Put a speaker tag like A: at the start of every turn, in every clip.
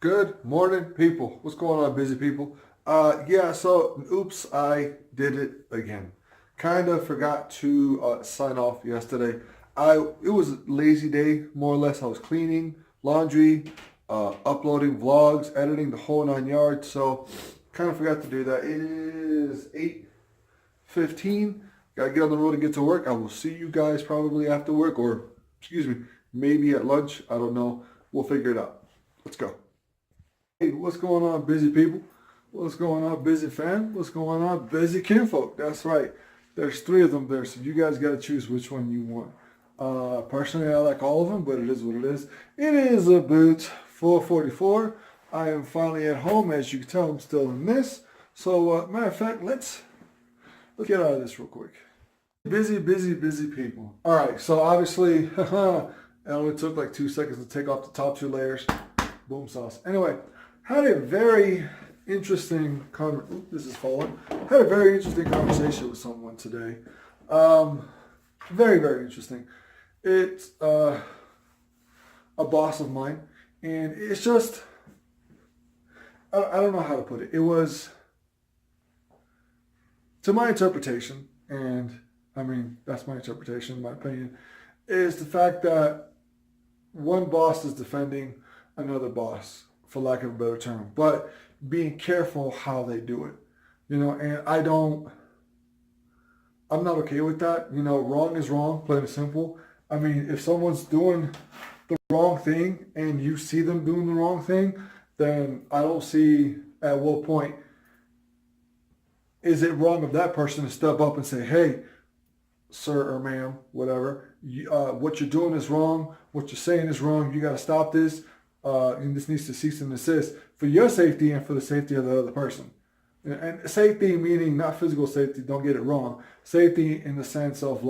A: Good morning, people. What's going on, busy people? So oops, I did it again. Kind of forgot to sign off yesterday. It was a lazy day, more or less. I was cleaning, laundry, uploading vlogs, editing the whole nine yards. So kind of forgot to do that. It is 8:15. Gotta get on the road and get to work. I will see you guys probably after work, or excuse me, maybe at lunch. I don't know. We'll figure it out. Let's go. Hey, what's going on, busy people? What's going on, busy fam? What's going on, busy kinfolk? That's right. There's three of them there, so you guys got to choose which one you want. Personally, I like all of them, but it is what it is. It is about 4:44. I am finally at home. As you can tell, I'm still in this. So, matter of fact, let's get out of this real quick. Busy, busy, busy people. All right, so obviously, it only took like 2 seconds to take off the top two layers. Boom sauce. Anyway, had a very interesting this is falling. Had a very interesting conversation with someone today. Very, very interesting. It's a boss of mine, and it's just I don't know how to put it. It was, to my interpretation, and I mean that's my interpretation, in my opinion, is the fact that one boss is defending another boss, for lack of a better term, but being careful how they do it, and I'm not okay with that. Wrong is wrong, plain and simple. I mean, if someone's doing the wrong thing and you see them doing the wrong thing, then I don't see at what point is it wrong of that person to step up and say, hey, sir or ma'am, whatever, what you're doing is wrong, what you're saying is wrong, you got to stop this, and this needs to cease and desist for your safety and for the safety of the other person. And safety meaning not physical safety, don't get it wrong. Safety in the sense of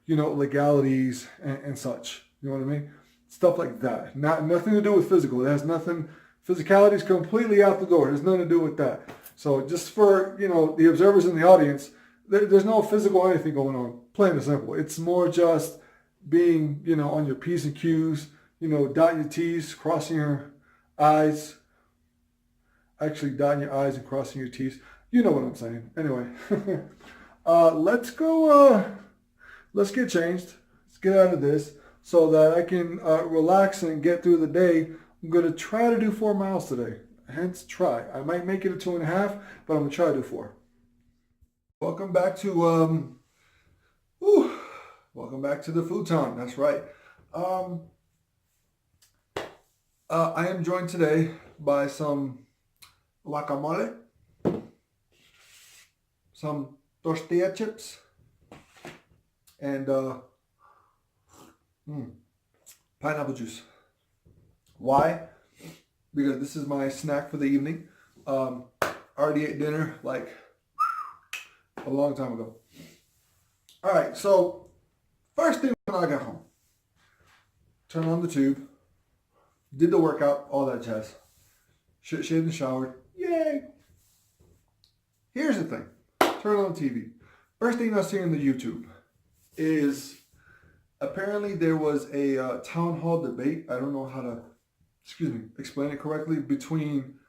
A: legalities and such. You know what I mean? Stuff like that. Nothing to do with physical. It has nothing, physicality is completely out the door. There's nothing to do with that. So just for, the observers in the audience, there's no physical anything going on. Plain and simple. It's more just being, on your P's and Q's, dotting your T's, crossing your I's. Actually, dotting your I's and crossing your T's. You know what I'm saying. Anyway, let's go, let's get changed. Let's get out of this so that I can relax and get through the day. I'm going to try to do 4 miles today. Hence, try. I might make it a 2.5, but I'm going to try to do 4. Welcome back to, welcome back to the futon. That's right. I am joined today by some guacamole, some tortilla chips, and pineapple juice. Why? Because this is my snack for the evening. Already ate dinner like a long time ago. All right, so first thing when I got home, turned on the tube, did the workout, all that jazz. Shaved and showered. Yay! Here's the thing. Turn on the TV. First thing I see on the YouTube is apparently there was a town hall debate. I don't know how to, explain it correctly, between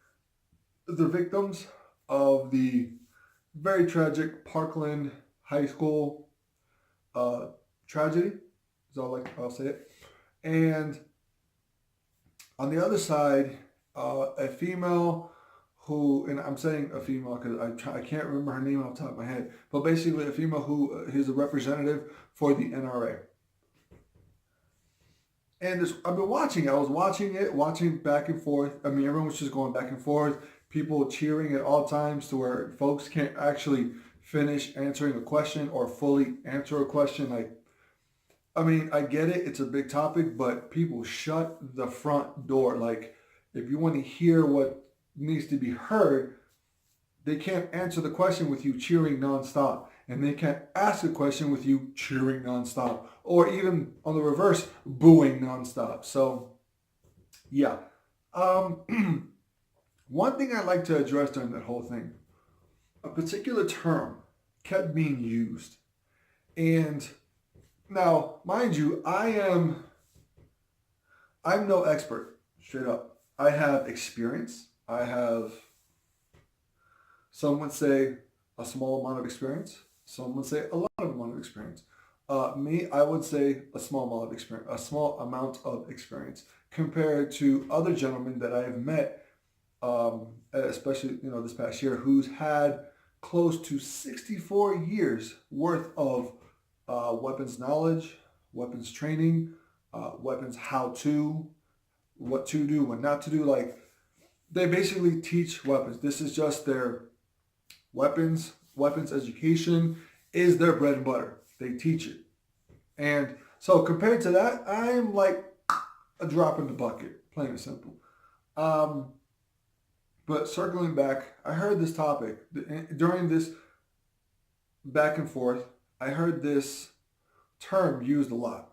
A: the victims of the very tragic Parkland High School tragedy. I'll say it. And on the other side, a female who, and I'm saying a female because I can't remember her name off the top of my head, but basically a female who is a representative for the NRA. And I've been watching. I was watching back and forth. I mean, everyone was just going back and forth. People cheering at all times to where folks can't actually finish answering a question or fully answer a question. I get it. It's a big topic, but people shut the front door. Like, if you want to hear what needs to be heard, they can't answer the question with you cheering nonstop. And they can't ask a question with you cheering nonstop. Or even on the reverse, booing nonstop. So, yeah. One thing I'd like to address during that whole thing, a particular term kept being used. And now, mind you, I'm no expert, straight up. I have experience. I have, some would say, a small amount of experience. Some would say a lot of amount of experience. Me, I would say a small amount of experience, a small amount of experience compared to other gentlemen that I have met, especially this past year, who's had close to 64 years worth of weapons knowledge, weapons training, weapons how to, what to do, what not to do. Like they basically teach weapons. This is just their weapons education is their bread and butter. They teach it. And so compared to that, I'm like a drop in the bucket, plain and simple. Um, but circling back, I heard this topic during this back and forth. I heard this term used a lot.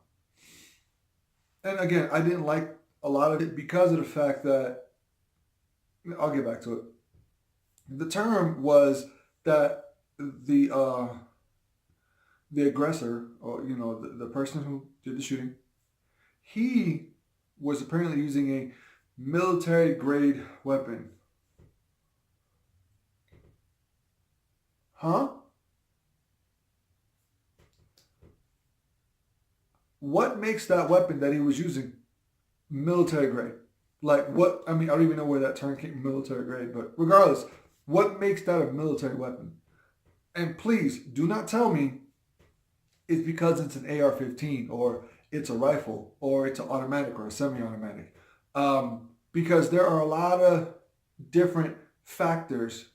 A: And again, I didn't like a lot of it because of the fact that, I'll get back to it. The term was that the uh, the aggressor, or the person who did the shooting, he was apparently using a military grade weapon. Huh? What makes that weapon that he was using military grade? Like what? I mean, I don't even know where that term came from, military grade. But regardless, what makes that a military weapon? And please do not tell me it's because it's an AR-15 or it's a rifle or it's an automatic or a semi-automatic. Because there are a lot of different factors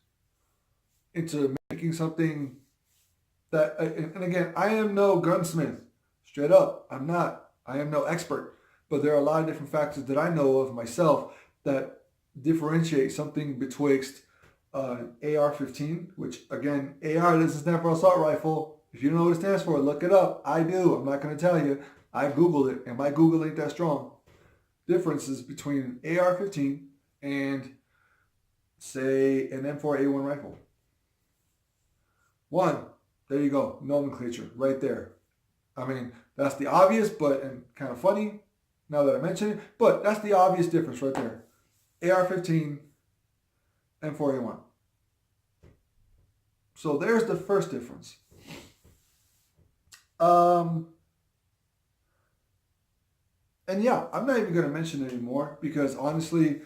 A: into making something that, and again, I am no gunsmith. Straight up, I'm not. I am no expert. But there are a lot of different factors that I know of myself that differentiate something betwixt an AR-15, which again, AR, this is stand for assault rifle. If you don't know what it stands for, look it up. I do. I'm not going to tell you. I Googled it, and my Google ain't that strong. Differences between an AR-15 and, say, an M4A1 rifle. One, there you go, nomenclature right there. I mean, that's the obvious, but and kind of funny now that I mention it, but that's the obvious difference right there. AR-15, M4A1. So there's the first difference. And yeah, I'm not even going to mention it anymore because honestly,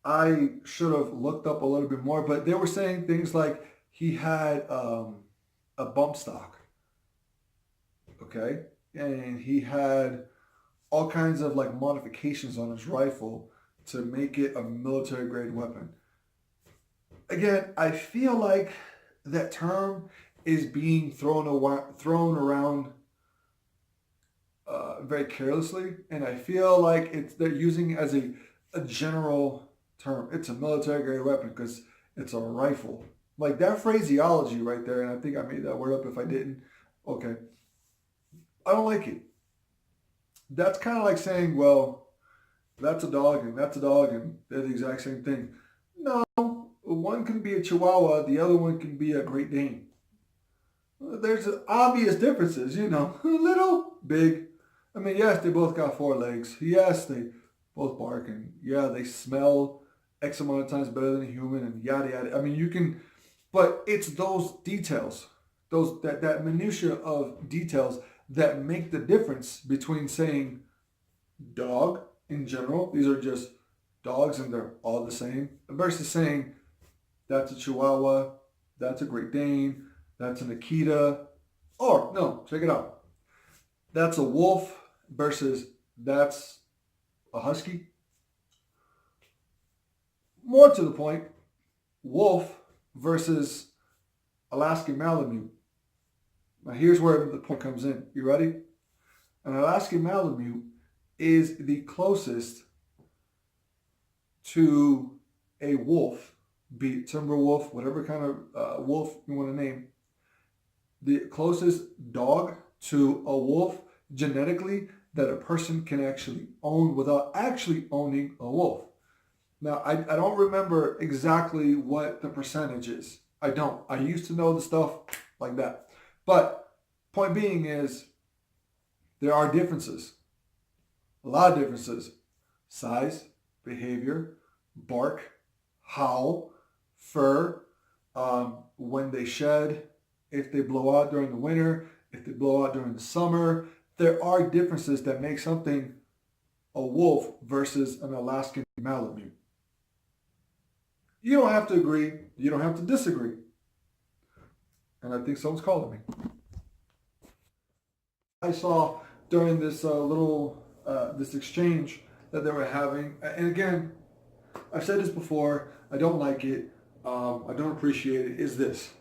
A: I should have looked up a little bit more. But they were saying things like he had a bump stock, okay, and he had all kinds of like modifications on his rifle to make it a military grade weapon. Again, I feel like that term is being thrown around very carelessly, and I feel like they're using it as a general term. It's a military grade weapon because it's a rifle. Like that phraseology right there, and I think I made that word up if I didn't. Okay. I don't like it. That's kind of like saying, well, that's a dog and that's a dog and they're the exact same thing. No, one can be a Chihuahua, the other one can be a Great Dane. There's obvious differences, little, big. I mean, yes, they both got four legs. Yes, they both bark, and yeah, they smell X amount of times better than a human, and yada yada. I mean, you can, but it's those details, that minutia of details that make the difference between saying dog in general. These are just dogs, and they're all the same, versus saying that's a Chihuahua, that's a Great Dane, that's an Akita, or no, check it out. That's a wolf versus that's a husky. More to the point, wolf versus Alaskan Malamute. Now here's where the point comes in. You ready? An Alaskan Malamute is the closest to a wolf, be it timber wolf, whatever kind of wolf you want to name, the closest dog to a wolf genetically that a person can actually own without actually owning a wolf. Now, I don't remember exactly what the percentage is. I don't. I used to know the stuff like that. But point being is there are differences. A lot of differences. Size, behavior, bark, howl, fur, when they shed, if they blow out during the winter, if they blow out during the summer. There are differences that make something a wolf versus an Alaskan Malamute. You don't have to agree. You don't have to disagree. And I think someone's calling me. I saw during this this exchange that they were having, and again, I've said this before. I don't like it. I don't appreciate it. Is this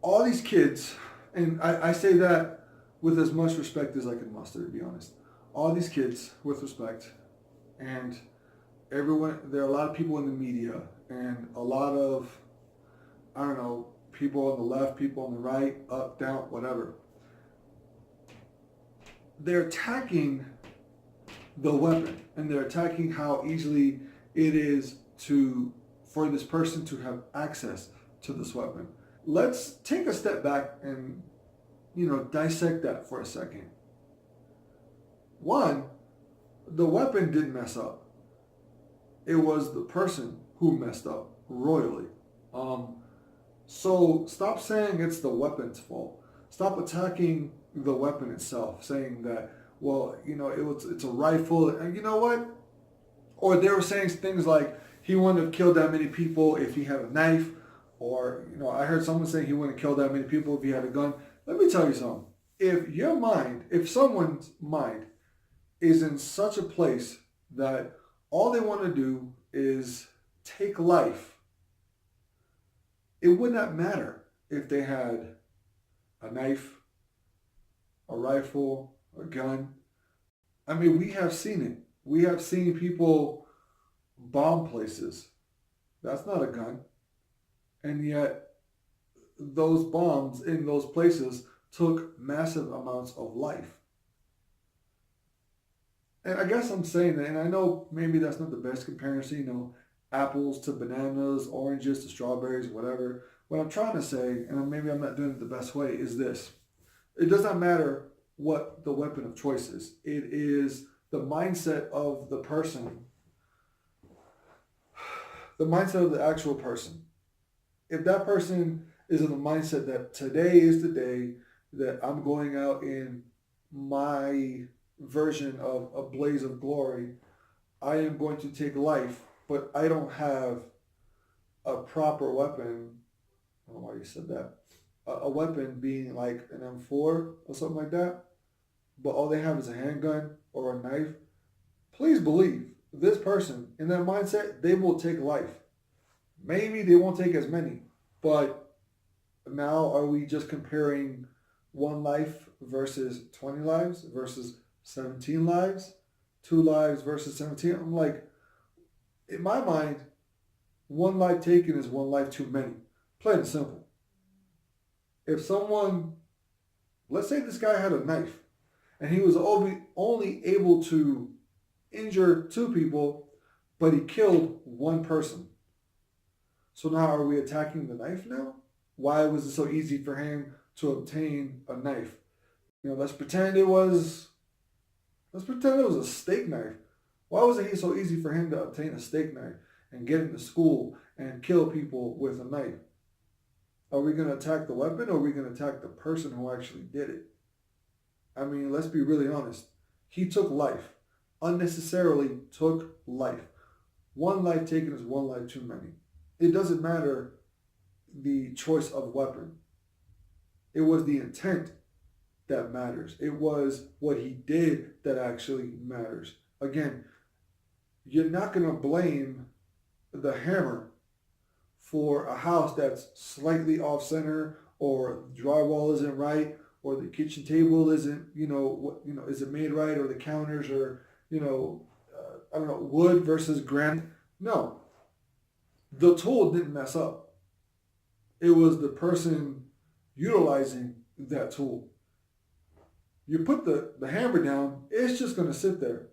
A: all these kids? And I say that with as much respect as I can muster, to be honest. All these kids, with respect, and everyone. There are a lot of people in the media, and a lot of, I don't know, people on the left, people on the right, up, down, whatever. They're attacking the weapon, and they're attacking how easily it is for this person to have access to this weapon. Let's take a step back and dissect that for a second. One, the weapon didn't mess up. It was the person who messed up royally. So stop saying it's the weapon's fault. Stop attacking the weapon itself, saying that, well, it's a rifle, and you know what? Or they were saying things like he wouldn't have killed that many people if he had a knife, or I heard someone saying he wouldn't have killed that many people if he had a gun. Let me tell you something. If someone's mind is in such a place that all they want to do is take life, it would not matter if they had a knife, a rifle, a gun. I mean, we have seen it. We have seen people bomb places. That's not a gun. And yet, those bombs in those places took massive amounts of life. And I guess I'm saying that, and I know maybe that's not the best comparison, apples to bananas, oranges to strawberries, whatever. What I'm trying to say, and maybe I'm not doing it the best way, is this. It does not matter what the weapon of choice is. It is the mindset of the person, the mindset of the actual person. If that person is in the mindset that today is the day that I'm going out in my version of a blaze of glory, I am going to take life, but I don't have a proper weapon. I don't know why you said that. A weapon being like an M4 or something like that, but all they have is a handgun or a knife. Please believe this person in that mindset, they will take life. Maybe they won't take as many, but now are we just comparing one life versus 20 lives versus 17 lives, 2 lives versus 17? I'm like, in my mind, one life taken is one life too many. Plain and simple. If someone, let's say this guy had a knife and he was only able to injure 2 people, but he killed 1 person. So now are we attacking the knife now? Why was it so easy for him to obtain a knife? Let's pretend it was a steak knife. Why was it so easy for him to obtain a steak knife and get into school and kill people with a knife? Are we going to attack the weapon, or are we going to attack the person who actually did it? I mean, let's be really honest. He took life. Unnecessarily took life. One life taken is one life too many. It doesn't matter the choice of weapon. It was the intent that matters. It was what he did that actually matters. Again, you're not going to blame the hammer for a house that's slightly off center, or drywall isn't right, or the kitchen table isn't, isn't made right, or the counters are, I don't know, wood versus granite. No, the tool didn't mess up. It was the person utilizing that tool. You put the hammer down, it's just going to sit there.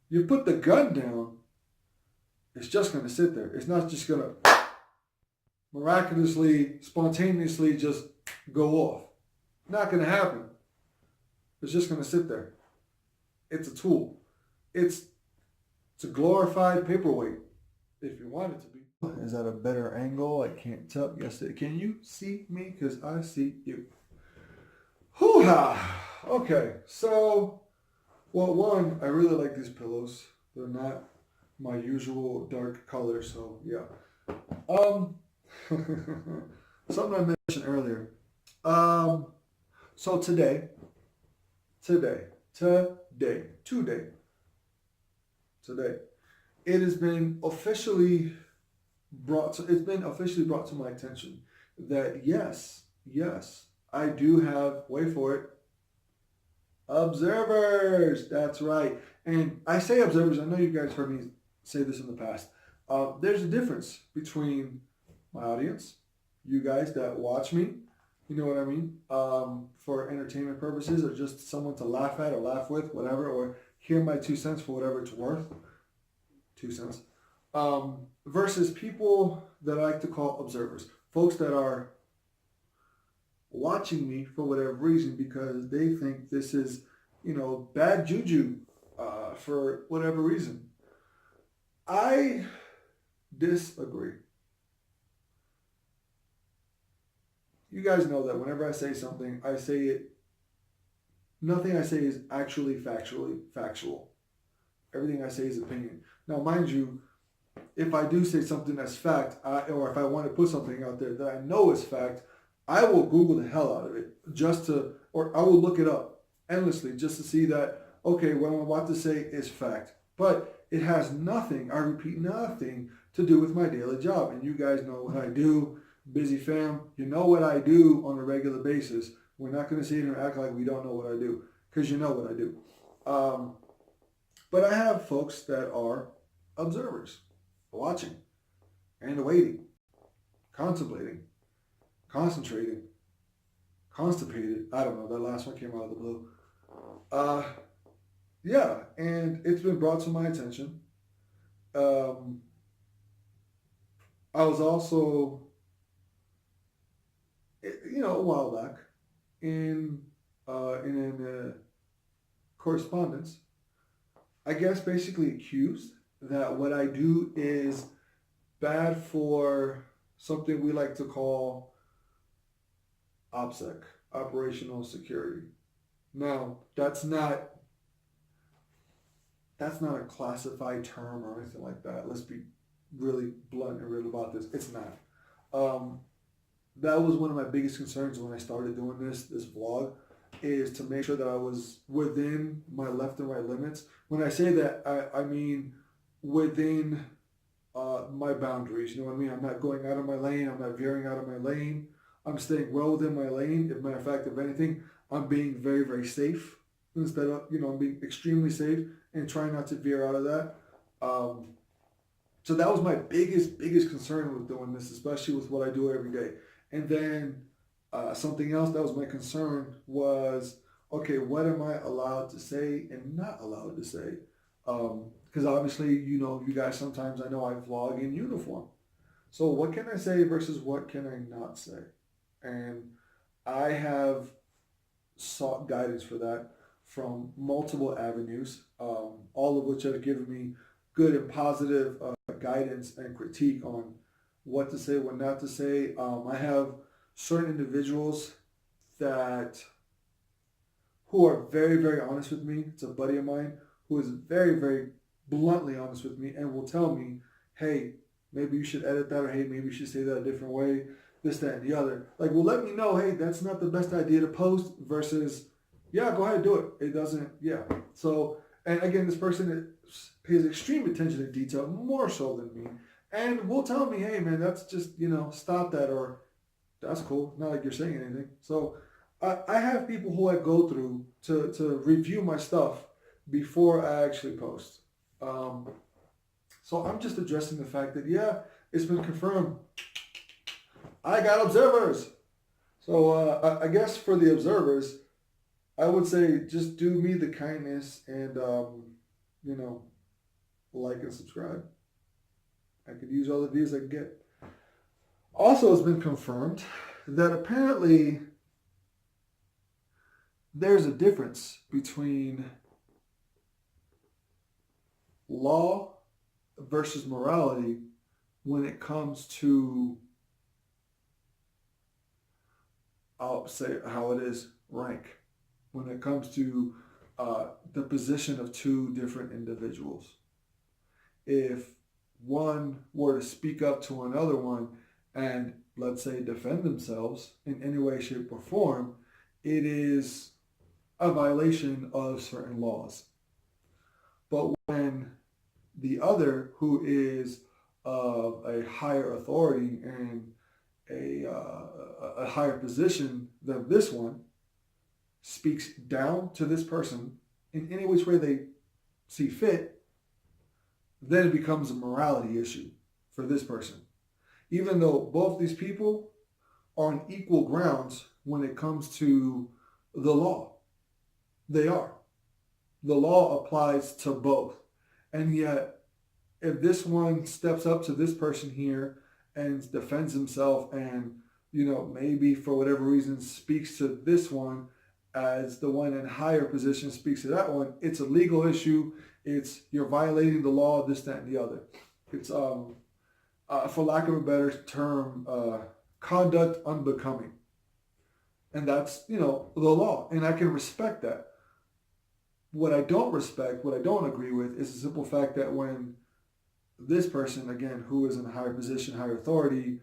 A: You put the gun down, it's just going to sit there. It's not just going to miraculously, spontaneously just go off. Not going to happen. It's just going to sit there. It's a tool. It's it's a glorified paperweight if you want it to be. Is that a better angle? I can't tell. Yes, can you see me? Because I see you. Hoo-ha! Okay, so, well, one, I really like these pillows. They're not my usual dark color, so yeah. Um, something I mentioned earlier. Um, so today, today, today, today, it has been officially it's been officially brought to my attention that yes, I do have, wait for it, observers. That's right. And I say observers, I know you guys heard me say this in the past. There's a difference between my audience, you guys that watch me, you know what I mean, for entertainment purposes or just someone to laugh at or laugh with, whatever, or hear my 2 cents for whatever it's worth. 2 cents. Versus people that I like to call observers, folks that are watching me for whatever reason because they think this is, bad juju for whatever reason. I disagree. You guys know that whenever I say something, I say it, nothing I say is actually factually factual. Everything I say is opinion. Now, mind you, if I do say something that's fact, or if I want to put something out there that I know is fact, I will Google the hell out of it or I will look it up endlessly just to see that, okay, what I'm about to say is fact. But it has nothing, I repeat, nothing to do with my daily job. And you guys know what I do. Busy fam, you know what I do on a regular basis. We're not going to sit here and act like we don't know what I do because you know what I do. But I have folks that are observers, watching and waiting, contemplating, concentrating, constipated. I don't know. That last one came out of the blue. Yeah, and it's been brought to my attention. I was also, a while back in correspondence, I guess basically accused that what I do is bad for something we like to call OPSEC, operational security. Now, that's not a classified term or anything like that. Let's be really blunt and real about this. It's not. That was one of my biggest concerns when I started doing this vlog, is to make sure that I was within my left and right limits. When I say that, I mean within my boundaries. You know what I mean? I'm not going out of my lane. I'm not veering out of my lane. I'm staying well within my lane. As a matter of fact, if anything, I'm being very, very safe instead of, I'm being extremely safe and trying not to veer out of that. So that was my biggest concern with doing this, especially with what I do every day. And then something else that was my concern was, okay, what am I allowed to say and not allowed to say? Because obviously, you guys sometimes, I know I vlog in uniform. So what can I say versus what can I not say? And I have sought guidance for that from multiple avenues, all of which have given me good and positive guidance and critique on what to say, what not to say. I have certain individuals who are very, very honest with me. It's a buddy of mine who is very, very bluntly honest with me and will tell me, hey, maybe you should edit that, or hey, maybe you should say that a different way, this, that, and the other. Like, will let me know, hey, that's not the best idea to post versus, yeah, go ahead and do it. It doesn't, yeah. So, and again, this person pays extreme attention to detail, more so than me, and will tell me, hey, man, that's just, stop that, or that's cool. Not like you're saying anything. So I have people who I go through to review my stuff before I actually post. So I'm just addressing the fact that, yeah, it's been confirmed. I got observers. So I guess for the observers, I would say just do me the kindness and, like and subscribe. I could use all the views I can get. Also, it's been confirmed that apparently there's a difference between law versus morality when it comes to, I'll say how it is, rank. When it comes to the position of two different individuals. If one were to speak up to another one and, let's say, defend themselves in any way, shape, or form, it is a violation of certain laws. But when the other, who is of a higher authority and a higher position than this one, speaks down to this person in any which way they see fit, then it becomes a morality issue for this person. Even though both these people are on equal grounds when it comes to the law. They are. The law applies to both. And yet, if this one steps up to this person here and defends himself and, maybe for whatever reason speaks to this one as the one in higher position speaks to that one, it's a legal issue. It's you're violating the law, this, that, and the other. It's, for lack of a better term, conduct unbecoming. And that's, the law. And I can respect that. What I don't respect, what I don't agree with, is the simple fact that when this person, again, who is in a higher position, higher authority,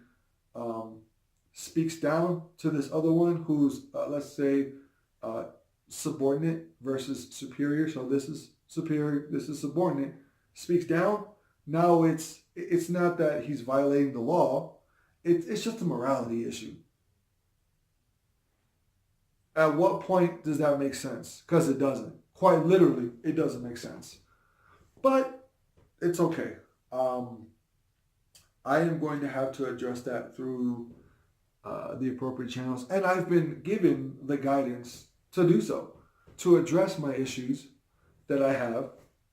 A: speaks down to this other one who's, let's say, subordinate versus superior. So this is superior, this is subordinate. Speaks down. Now it's not that he's violating the law. It's just a morality issue. At what point does that make sense? Because it doesn't. Quite literally, it doesn't make sense. But it's okay. I am going to have to address that through the appropriate channels. And I've been given the guidance to do so, to address my issues that I have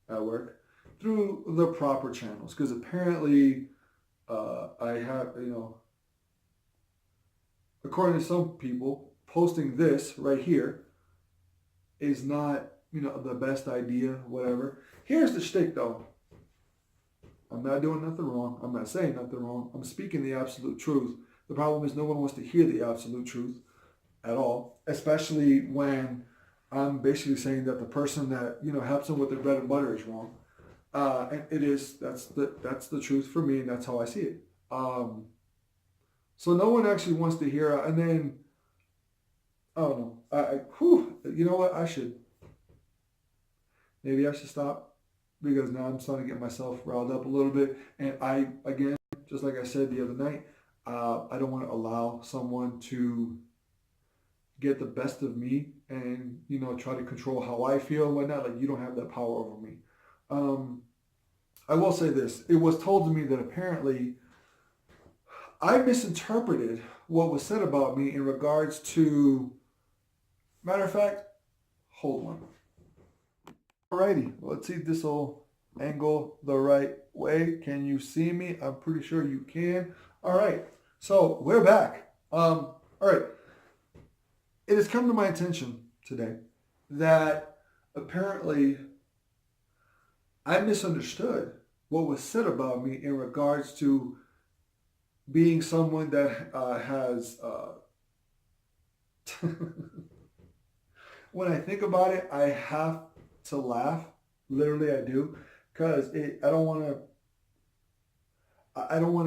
A: at work through the proper channels. Because apparently I have, according to some people, posting this right here is not, the best idea, whatever. Here's the shtick, though. I'm not doing nothing wrong. I'm not saying nothing wrong. I'm speaking the absolute truth. The problem is no one wants to hear the absolute truth at all, especially when I'm basically saying that the person that, helps them with their bread and butter is wrong. And it is, that's the truth for me, and that's how I see it. So no one actually wants to hear, and then, I don't know. You know what? Maybe I should stop, because now I'm starting to get myself riled up a little bit. And again, just like I said the other night, I don't want to allow someone to get the best of me and, try to control how I feel and whatnot. Like, you don't have that power over me. I will say this. It was told to me that apparently I misinterpreted what was said about me in regards to, matter of fact, hold on. Alrighty, let's see if this will angle the right way. Can you see me? I'm pretty sure you can. All right, so we're back. All right, it has come to my attention today that apparently I misunderstood what was said about me in regards to being someone that has... When I think about it, I have to laugh. Literally, I do, because I don't want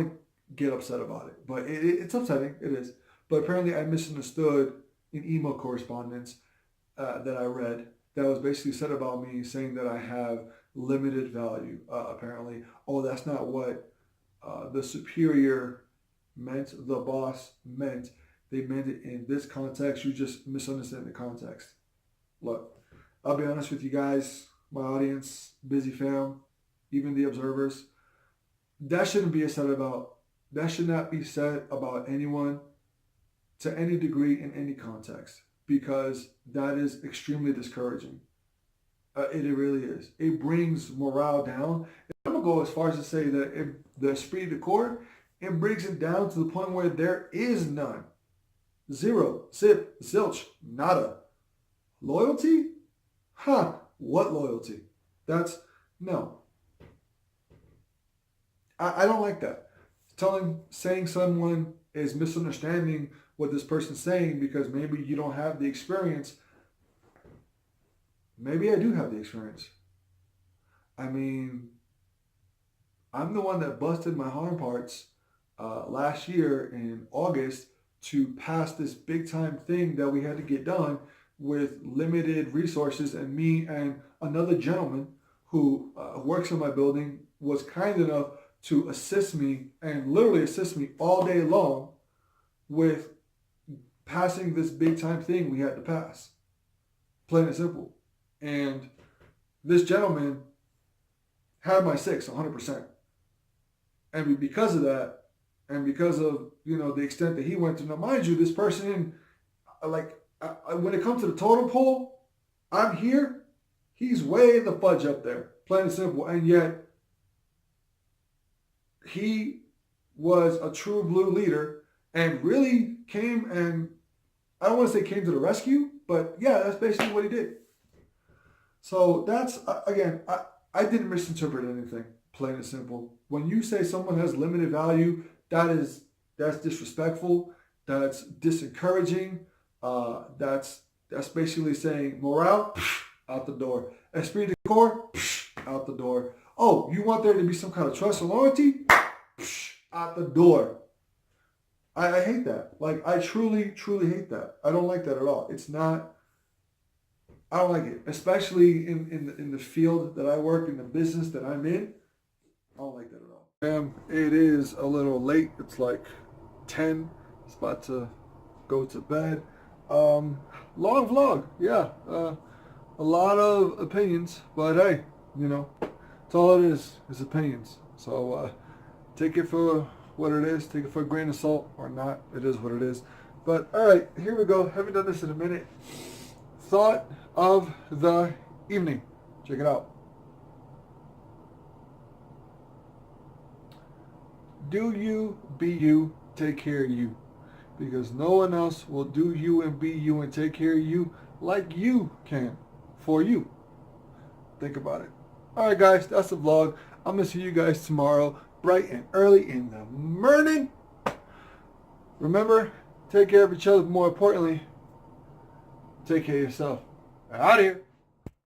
A: to get upset about it, but it's upsetting. It is. But apparently, I misunderstood an email correspondence that I read that was basically said about me, saying that I have limited value. Apparently, that's not what the superior meant. The boss meant. They meant it in this context. You just misunderstand the context. Look, I'll be honest with you guys, my audience, busy fam, even the observers. That should not be said about anyone to any degree in any context, because that is extremely discouraging. It really is. It brings morale down. I'm going to go as far as to say that the esprit de corps, it brings it down to the point where there is none. Zero, zip, zilch, nada. Loyalty? Huh, what loyalty? No. I don't like that. Saying someone is misunderstanding what this person's saying because maybe you don't have the experience. Maybe I do have the experience. I mean, I'm the one that busted my hard parts last year in August to pass this big time thing that we had to get done with limited resources. And me and another gentleman who works in my building was kind enough to assist me and literally assist me all day long with passing this big time thing we had to pass. Plain and simple. And this gentleman had my six 100%. And because of that, and because of, the extent that he went to, now mind you, this person, when it comes to the totem pole, I'm here, he's way the fudge up there, plain and simple. And yet, he was a true blue leader and really came and, I don't want to say came to the rescue, but yeah, that's basically what he did. So that's, again, I didn't misinterpret anything, plain and simple. When you say someone has limited value, that's disrespectful, that's disencouraging, that's basically saying morale, out the door. Esprit de corps, out the door. Oh, you want there to be some kind of trust and loyalty? Out the door. I hate that. Like, I truly, truly hate that. I don't like that at all. It's not, I don't like it. Especially in the field that I work, in the business that I'm in. I don't like that at all. It is a little late. It's like 10. It's about to go to bed. Long vlog. Yeah. A lot of opinions. But hey, it's all it is opinions. So take it for what it is. Take it for a grain of salt or not. It is what it is. But all right, here we go. Haven't done this in a minute. Thought of the evening. Check it out. Do you, be you, take care of you. Because no one else will do you and be you and take care of you like you can for you. Think about it. Alright guys, that's the vlog. I'm going to see you guys tomorrow, bright and early in the morning. Remember, take care of each other, but more importantly, take care of yourself. Out of here.